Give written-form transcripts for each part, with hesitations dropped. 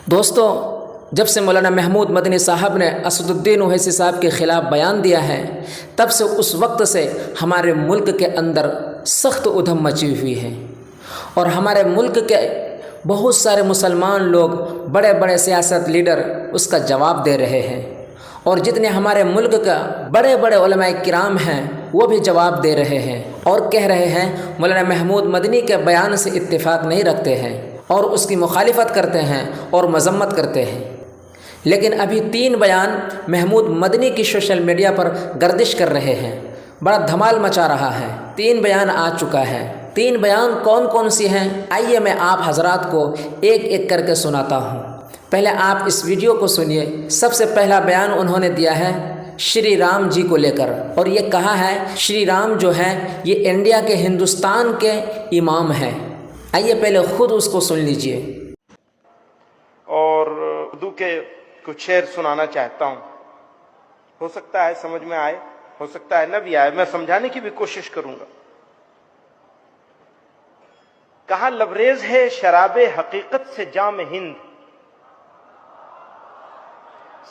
دوستوں، جب سے مولانا محمود مدنی صاحب نے اسد الدین اویسی صاحب کے خلاف بیان دیا ہے، تب سے اس وقت سے ہمارے ملک کے اندر سخت ادھم مچی ہوئی ہے، اور ہمارے ملک کے بہت سارے مسلمان لوگ، بڑے بڑے سیاست لیڈر اس کا جواب دے رہے ہیں، اور جتنے ہمارے ملک کا بڑے بڑے علماء کرام ہیں وہ بھی جواب دے رہے ہیں اور کہہ رہے ہیں مولانا محمود مدنی کے بیان سے اتفاق نہیں رکھتے ہیں اور اس کی مخالفت کرتے ہیں اور مذمت کرتے ہیں۔ لیکن ابھی 3 بیان محمود مدنی کی سوشل میڈیا پر گردش کر رہے ہیں، بڑا دھمال مچا رہا ہے۔ 3 بیان آ چکا ہے۔ 3 بیان کون کون سی ہیں؟ آئیے میں آپ حضرات کو ایک ایک کر کے سناتا ہوں۔ پہلے آپ اس ویڈیو کو سنیے۔ سب سے پہلا بیان انہوں نے دیا ہے شری رام جی کو لے کر، اور یہ کہا ہے شری رام جو ہے یہ انڈیا کے ہندوستان کے امام ہیں۔ آئیے پہلے خود اس کو سن لیجئے۔ اور اردو کے کچھ شعر سنانا چاہتا ہوں، ہو سکتا ہے سمجھ میں آئے، ہو سکتا ہے نہ بھی آئے، میں سمجھانے کی بھی کوشش کروں گا۔ کہا لبریز ہے شراب حقیقت سے جام ہند،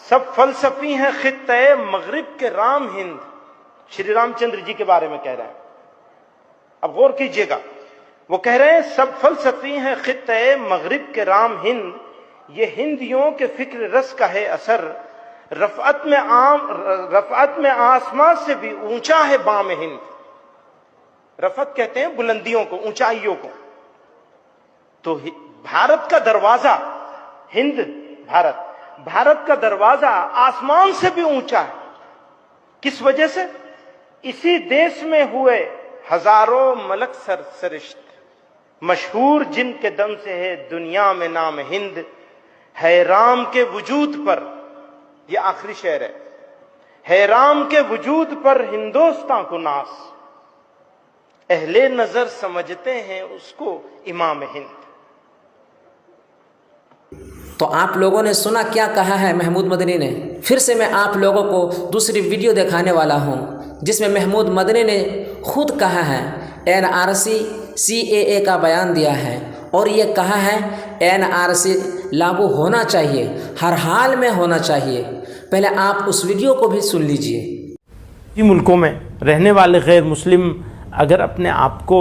سب فلسفی ہیں خطے مغرب کے رام ہند۔ شری رام چندر جی کے بارے میں کہہ رہے ہیں، اب غور کیجئے گا۔ وہ کہہ رہے ہیں سب فلسفی ہیں خطے مغرب کے رام ہند، یہ ہندیوں کے فکر رس کا ہے اثر، رفعت میں آسمان سے بھی اونچا ہے بام ہند۔ رفعت کہتے ہیں بلندیوں کو، اونچائیوں کو۔ تو بھارت کا دروازہ، ہند بھارت کا دروازہ آسمان سے بھی اونچا ہے۔ کس وجہ سے؟ اسی دیش میں ہوئے ہزاروں ملک سرشت، مشہور جن کے دم سے ہے دنیا میں نام ہند، ہے رام کے وجود پر، یہ آخری شعر ہے رام کے وجود پر ہندوستاں کو ناس، اہل نظر سمجھتے ہیں اس کو امام ہند۔ تو آپ لوگوں نے سنا کیا کہا ہے محمود مدنی نے۔ پھر سے میں آپ لوگوں کو دوسری ویڈیو دکھانے والا ہوں جس میں محمود مدنی نے خود کہا ہے NRC CAA کا بیان دیا ہے، اور یہ کہا ہے NRC لاگو ہونا چاہیے، ہر حال میں ہونا چاہیے۔ پہلے آپ اس ویڈیو کو بھی سن لیجئے۔ ملکوں میں رہنے والے غیر مسلم اگر اپنے آپ کو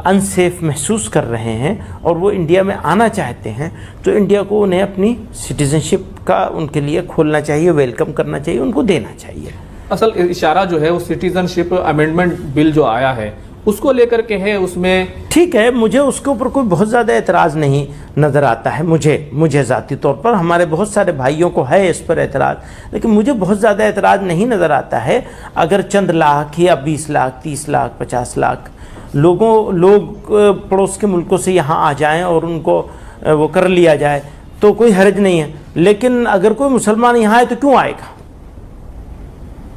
انسیف محسوس کر رہے ہیں اور وہ انڈیا میں آنا چاہتے ہیں تو انڈیا کو انہیں اپنی سٹیزنشپ کا ان کے لیے کھولنا چاہیے، ویلکم کرنا چاہیے، ان کو دینا چاہیے۔ اصل اشارہ جو ہے وہ سٹیزنشپ امینڈمنٹ بل جو آیا ہے اس کو لے کر کے ہے، اس میں ٹھیک ہے، مجھے اس کے اوپر کوئی بہت زیادہ اعتراض نہیں نظر آتا ہے، مجھے ذاتی طور پر، ہمارے بہت سارے بھائیوں کو ہے اس پر اعتراض، لیکن مجھے بہت زیادہ اعتراض نہیں نظر آتا ہے اگر چند لاکھ یا 20 لاکھ 30 لاکھ 50 لاکھ لوگ پڑوس کے ملکوں سے یہاں آ جائیں اور ان کو وہ کر لیا جائے تو کوئی حرج نہیں ہے۔ لیکن اگر کوئی مسلمان یہاں آئے تو کیوں آئے گا؟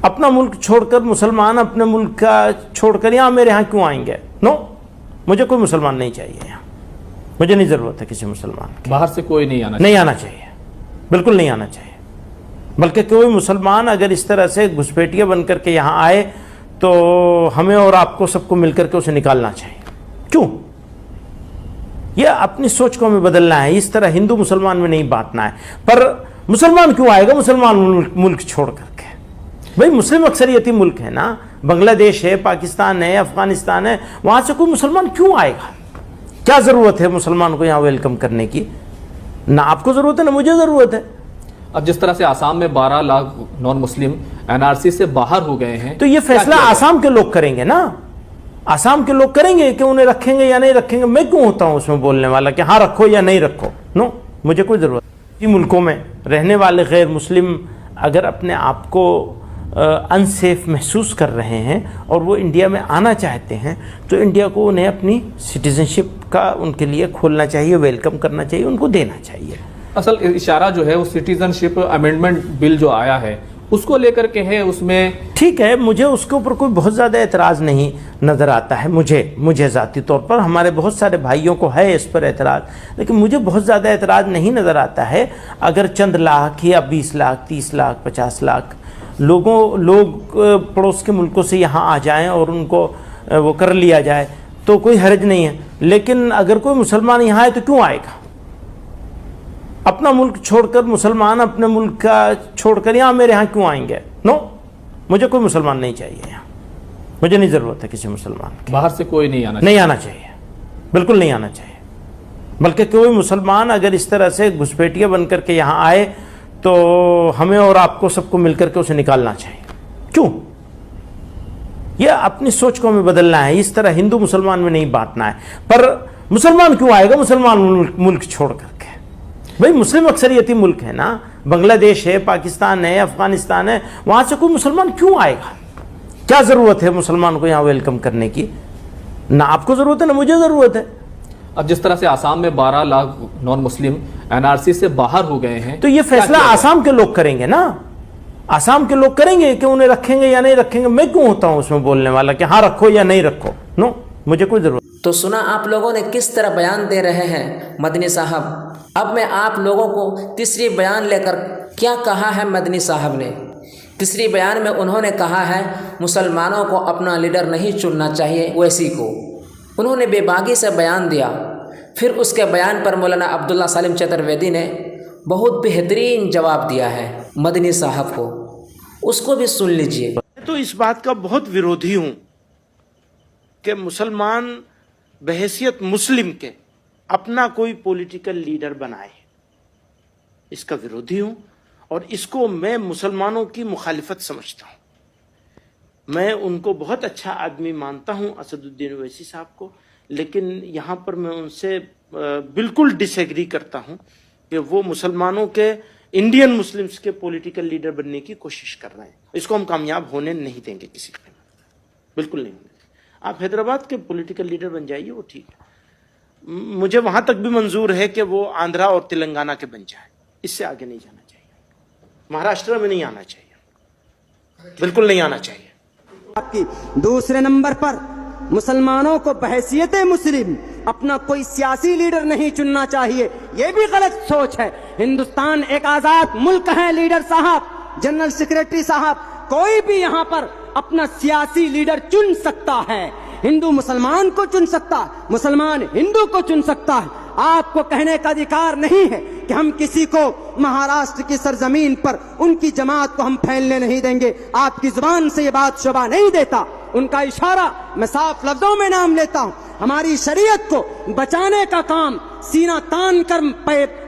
اپنا ملک چھوڑ کر مسلمان اپنے ملک کا چھوڑ کر یہاں میرے ہاں کیوں آئیں گے؟ نو، مجھے کوئی مسلمان نہیں چاہیے یہاں، مجھے نہیں ضرورت ہے کسی مسلمان کی۔ باہر سے کوئی نہیں آنا چاہیے، بالکل نہیں آنا چاہیے۔ بلکہ کوئی مسلمان اگر اس طرح سے گھسپیٹیاں بن کر کے یہاں آئے تو ہمیں اور آپ کو سب کو مل کر کے اسے نکالنا چاہیے۔ کیوں؟ یہ اپنی سوچ کو ہمیں بدلنا ہے، اس طرح ہندو مسلمان میں نہیں بانٹنا ہے۔ پر مسلمان کیوں آئے گا مسلمان ملک چھوڑ کر کے؟ بھئی مسلم اکثریتی ملک ہے نا، بنگلہ دیش ہے، پاکستان ہے، افغانستان ہے، وہاں سے کوئی مسلمان کیوں آئے گا؟ کیا ضرورت ہے مسلمان کو یہاں ویلکم کرنے کی؟ نہ آپ کو ضرورت ہے نہ مجھے ضرورت ہے۔ اب جس طرح سے آسام میں 12 لاکھ نان مسلم NRC سے باہر ہو گئے ہیں، تو یہ فیصلہ آسام کے لوگ کریں گے نا، آسام کے لوگ کریں گے کہ انہیں رکھیں گے یا نہیں رکھیں گے۔ میں کیوں ہوتا ہوں اس میں بولنے والا کہ ہاں رکھو یا نہیں رکھو؟ نو، مجھے کوئی ضرورت نہیں۔ ملکوں میں رہنے والے غیر مسلم اگر اپنے آپ کو انسیف محسوس کر رہے ہیں اور وہ انڈیا میں آنا چاہتے ہیں تو انڈیا کو انہیں اپنی سٹیزنشپ کا ان کے لیے کھولنا چاہیے، ویلکم کرنا چاہیے، ان کو دینا چاہیے۔ اصل اشارہ جو ہے وہ سٹیزنشپ امینڈمنٹ بل جو آیا ہے اس کو لے کر کے ہے، اس میں ٹھیک ہے، مجھے اس کے اوپر کوئی بہت زیادہ اعتراض نہیں نظر آتا ہے، مجھے ذاتی طور پر، ہمارے بہت سارے بھائیوں کو ہے اس پر اعتراض، لیکن مجھے بہت زیادہ اعتراض نہیں نظر آتا ہے اگر چند لاکھ یا 20 لاکھ 30 لاکھ 50 لاکھ لوگ پڑوس کے ملکوں سے یہاں آ جائیں اور ان کو وہ کر لیا جائے تو کوئی حرج نہیں ہے۔ لیکن اگر کوئی مسلمان یہاں آئے تو کیوں آئے گا؟ अपना मुल्क छोड़कर मुसलमान अपने मुल्क का छोड़कर यहाँ मेरे यहाँ क्यों आएंगे? नो, मुझे कोई मुसलमान नहीं चाहिए यहाँ, मुझे नहीं ज़रूरत है किसी मुसलमान की। बाहर से कोई नहीं आना नहीं आना चाहिए, बिल्कुल नहीं आना चाहिए। बल्कि कोई मुसलमान अगर इस तरह से घुसपैठिया बन करके यहाँ आए तो हमें और आपको सबको मिलकर के उसे निकालना चाहिए। क्यों? यह अपनी सोच को हमें बदलना है, इस तरह हिंदू मुसलमान में नहीं बांटना है। पर मुसलमान क्यों आएगा मुसलमान मुल्क छोड़ करके? भाई मुस्लिम अक्सरियती मुल्क है ना, बांग्लादेश है, पाकिस्तान है, अफगानिस्तान है, वहाँ से कोई मुसलमान क्यों आएगा? क्या ज़रूरत है मुसलमान को यहाँ वेलकम करने की? ना आपको ज़रूरत है ना मुझे ज़रूरत है। अब जिस तरह से आसाम में 12 लाख नॉन मुस्लिम एनआरसी से बाहर हो गए हैं, तो ये फैसला आसाम के लोग करेंगे ना, आसाम के लोग करेंगे कि उन्हें रखेंगे या नहीं रखेंगे। मैं क्यों होता हूं उसमें बोलने वाला कि हाँ रखो या नहीं रखो? नो, मुझे कोई जरूरत। तो सुना आप लोगों ने किस तरह बयान दे रहे हैं मदनी साहब। अब मैं आप लोगों को तीसरी बयान लेकर क्या कहा है मदनी साहब ने। तीसरी बयान में उन्होंने कहा है मुसलमानों को अपना लीडर नहीं चुनना चाहिए ओवैसी को। उन्होंने बेबागी से बयान दिया। फिर उसके बयान पर मौलाना अब्दुल्ला सलीम चतुर्वेदी ने बहुत बेहतरीन जवाब दिया है मदनी साहब को, उसको भी सुन लीजिए। तो इस बात का बहुत विरोधी हूं कि मुसलमान बहैसियत मुस्लिम के अपना कोई पॉलिटिकल लीडर बनाए, इसका विरोधी हूं और इसको मैं मुसलमानों की मुखालिफत समझता हूं। मैं उनको बहुत अच्छा आदमी मानता हूं असदुद्दीन ओवैसी साहब को, लेकिन यहाँ पर मैं उनसे बिल्कुल डिसएग्री करता हूं कि वो मुसलमानों के इंडियन मुस्लिम्स के पॉलिटिकल लीडर बनने की कोशिश कर रहे हैं। इसको हम कामयाब होने नहीं देंगे किसी कीमत, बिल्कुल नहीं होंगे। आप हैदराबाद के पॉलिटिकल लीडर बन जाइए, वो ठीक है, मुझे वहां तक भी मंजूर है कि वो आंध्रा और तेलंगाना के बन जाए, इससे आगे नहीं जाना चाहिए। महाराष्ट्र में नहीं आना चाहिए, बिल्कुल नहीं आना चाहिए। आपकी दूसरे नंबर पर मुसलमानों को बहैसियत मुस्लिम अपना कोई सियासी लीडर नहीं चुनना चाहिए, यह भी गलत सोच है। हिंदुस्तान एक आजाद मुल्क है, लीडर साहब, जनरल सेक्रेटरी साहब, कोई भी यहाँ पर अपना सियासी लीडर चुन सकता है। हिंदू मुसलमान को चुन सकता है, मुसलमान हिंदू को चुन सकता है। आपको कहने का अधिकार नहीं है कि हम किसी को महाराष्ट्र की सरजमीन पर उनकी जमात को हम फैलने नहीं देंगे। आपकी जुबान से ये बात शोभा नहीं देता। उनका इशारा मैं साफ लफ्जों में नाम लेता हूं। हमारी शरीयत को बचाने का काम सीना तान कर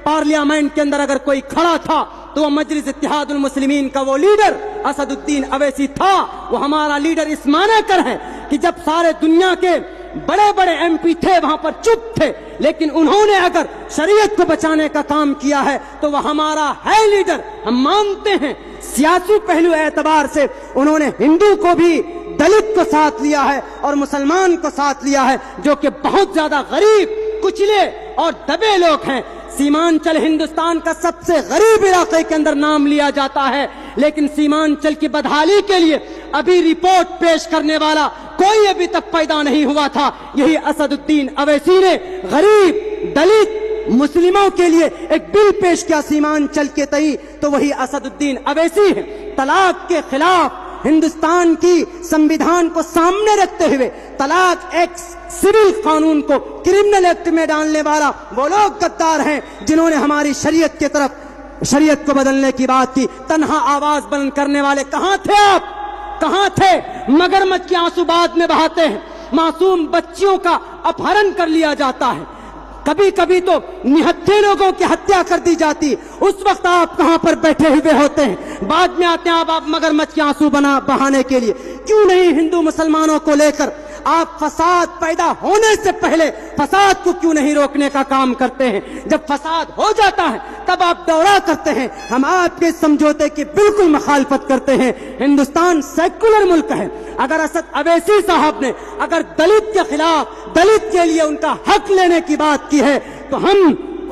पार्लियामेंट के अंदर अगर कोई खड़ा था तो वो मजलिस इत्तेहादुल मुस्लिमीन का वो लीडर असदुद्दीन ओवैसी था। वो हमारा लीडर इस माने कर है कि जब सारे दुनिया के बड़े बड़े एमपी थे वहां पर चुप थे, लेकिन उन्होंने अगर शरीयत को बचाने का काम किया है तो वह हमारा है लीडर। हम मानते हैं सियासी पहलू एतबार से उन्होंने हिंदू को भी, दलित को साथ लिया है और मुसलमान को साथ लिया है, जो कि बहुत ज्यादा गरीब, कुचले और दबे लोग हैं। सीमांचल हिंदुस्तान का सबसे गरीब इलाके के अंदर नाम लिया जाता है, लेकिन सीमांचल की बदहाली के लिए अभी रिपोर्ट पेश करने वाला कोई अभी तक पैदा नहीं हुआ था। यही असदुद्दीन ओवैसी ने गरीब, दलित, मुस्लिमों के लिए एक बिल पेश किया सीमांचल के तई, तो वही असदुद्दीन ओवैसी है। तलाक के खिलाफ हिंदुस्तान की संविधान को सामने रखते हुए तलाक एक्ट सिविल कानून को क्रिमिनल एक्ट में डालने वाला वो लोग गद्दार हैं जिन्होंने हमारी शरीयत के तरफ, शरीयत को बदलने की बात की। तन्हा आवाज बुलंद करने वाले कहां थे आप? कहां थे? मगरमच्छ के आंसू बाद में बहाते हैं। मासूम बच्चियों का अपहरण कर लिया जाता है, कभी कभी तो निहत्थे लोगों की हत्या कर दी जाती। उस वक्त आप कहां पर बैठे हुए होते हैं? बाद में आते हैं आप मगरमच्छ के आंसू बहाने के लिए। क्यों नहीं हिंदू मुसलमानों को लेकर आप फसाद पैदा होने से पहले फसाद को क्यों नहीं रोकने का काम करते हैं? जब फसाद हो जाता है तब आप दौरा करते हैं। हम आपके समझौते की बिल्कुल मुखालफत करते हैं। हिंदुस्तान सेक्युलर मुल्क है। अगर असद ओवैसी साहब ने अगर दलित के खिलाफ, दलित के लिए उनका हक लेने की बात की है तो हम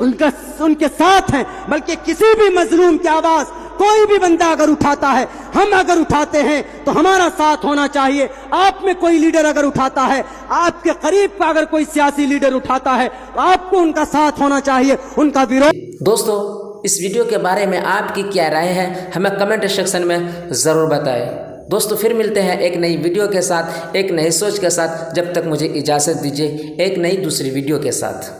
उनके साथ हैं। बल्कि किसी भी मजलूम की आवाज कोई भी बंदा अगर उठाता है, हम अगर उठाते हैं तो हमारा साथ होना चाहिए। आप में कोई लीडर अगर उठाता है, आपके करीब का अगर कोई सियासी लीडर उठाता है तो आपको उनका साथ होना चाहिए, उनका विरोध। दोस्तों, इस वीडियो के बारे में आपकी क्या राय है हमें कमेंट सेक्शन में ज़रूर बताएं। दोस्तों, फिर मिलते हैं एक नई वीडियो के साथ, एक नई सोच के साथ। जब तक मुझे इजाज़त दीजिए एक नई दूसरी वीडियो के साथ।